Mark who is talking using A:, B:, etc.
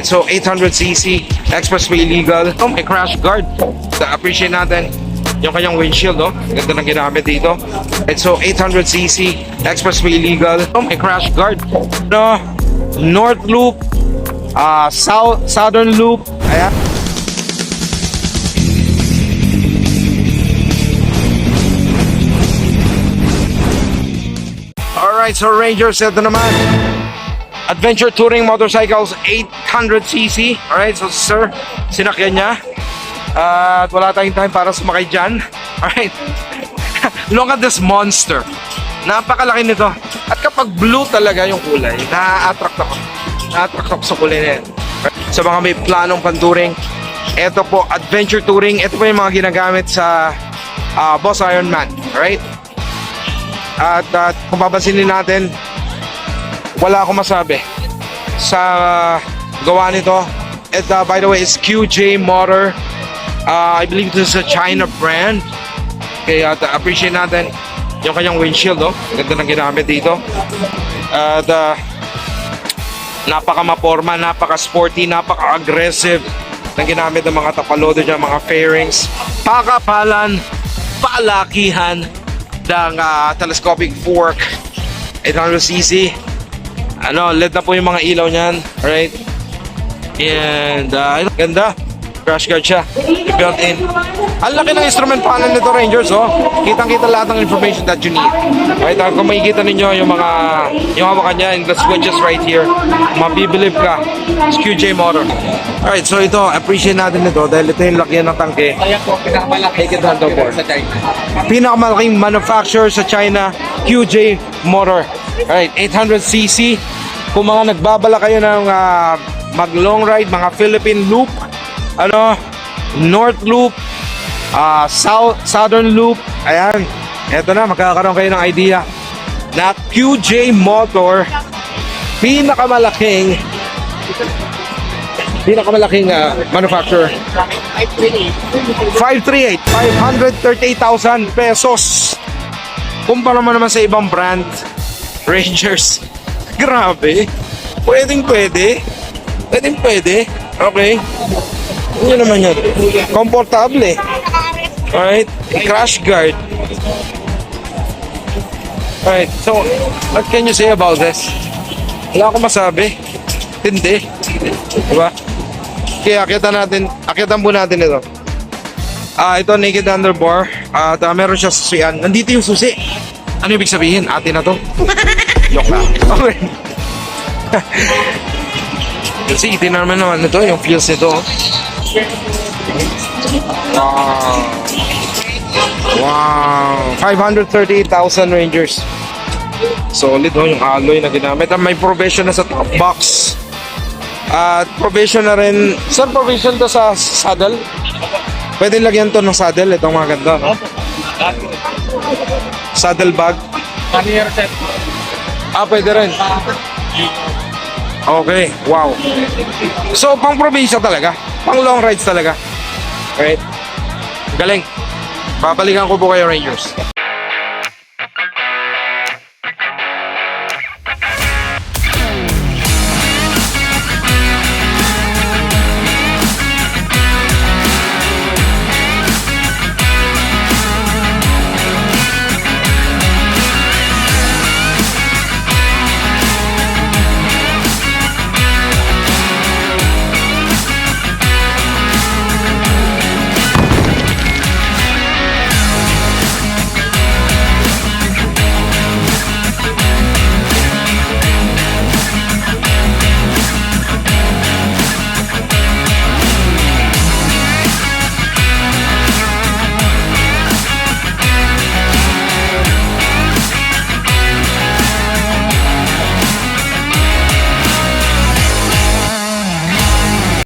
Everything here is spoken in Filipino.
A: Alright, so 800cc, expressway legal. Oh, may crash guard. Appreciate natin yung kanyang windshield, oh. Ganda ng ginamit dito. Alright, so 800cc, expressway legal. Oh, may crash guard. No, North Loop, Southern Loop. Ayan. Alright, so Rangers, ito naman. Adventure Touring Motorcycles 800cc. Alright, so sir, sinakyan niya. At wala tayong time para sumakay dyan. Alright. Look at this monster. Napakalaki nito. At kapag blue talaga yung kulay, na-attract ako. Na-attract ako sa kulay na yan. Alright. Sa mga may planong pan-touring, ito po, Adventure Touring. Ito po yung mga ginagamit sa Boss Ironman. Alright. At kung papansinin natin, wala akong masabi sa gawa nito. It, by the way, is QJ Motor. I believe this is a China brand. Kaya appreciate natin yung kanyang windshield, oh. Ganda ng ginamit dito. At napaka-maporma, napaka-sporty, napaka-aggressive ng ginamit ng mga tapalodo dyan, mga fairings. Pakapalan, palakihan ng telescopic fork 800cc. LED na po yung mga ilaw niyan. Alright. And ganda. Crash guard siya. Built in. Ang laki ng instrument panel nito, Rangers, oh. Kitang-kita lahat ng information that you need. Right? Kung makikita ninyo yung hawakan niya and the switches right here, mabibilib ka. It's QJ Motor. Alright, so ito, appreciate natin ito dahil ito yung lakihan ng tangke.
B: Kaya po, pinakamalaking motor sa China.
A: Pinakamalaking manufacturer sa China, QJ Motor. Alright, 800cc. Kung mga nagbabala kayo ng mag long ride, mga Philippine Loop, North Loop, Southern Loop, ayan, eto na, magkakaroon kayo ng idea na QJ Motor, pinakamalaking manufacturer. 538, 538,000 pesos. Kumpara mo naman sa ibang brand, Rangers, grabe, pwede. Okay. Yun naman yun. Komportable. Alright. Crash guard. Alright. So, what can you say about this? Wala akong masabi. Hindi. Diba? Kaya akitan po natin ito. Ito naked underbar. At meron siya susian. Nandito yung susi. Ano ibig sabihin? Atin na to? Joke lang. Okay. Kasi itinarman naman ito, yung feels nito. Wow. 538,000 Rangers. Solid, oh, yung alloy na ginamit. May provision na sa top box. At provision na rin. Saan provision to sa saddle? Pwede lagyan to ng saddle. Itong mga ganda, no? Saddle bag. Pwede rin. Okay, wow. So, pang probinsya talaga. Pang long rides talaga. Right? Galing. Babalikan ko po kayo, Rangers.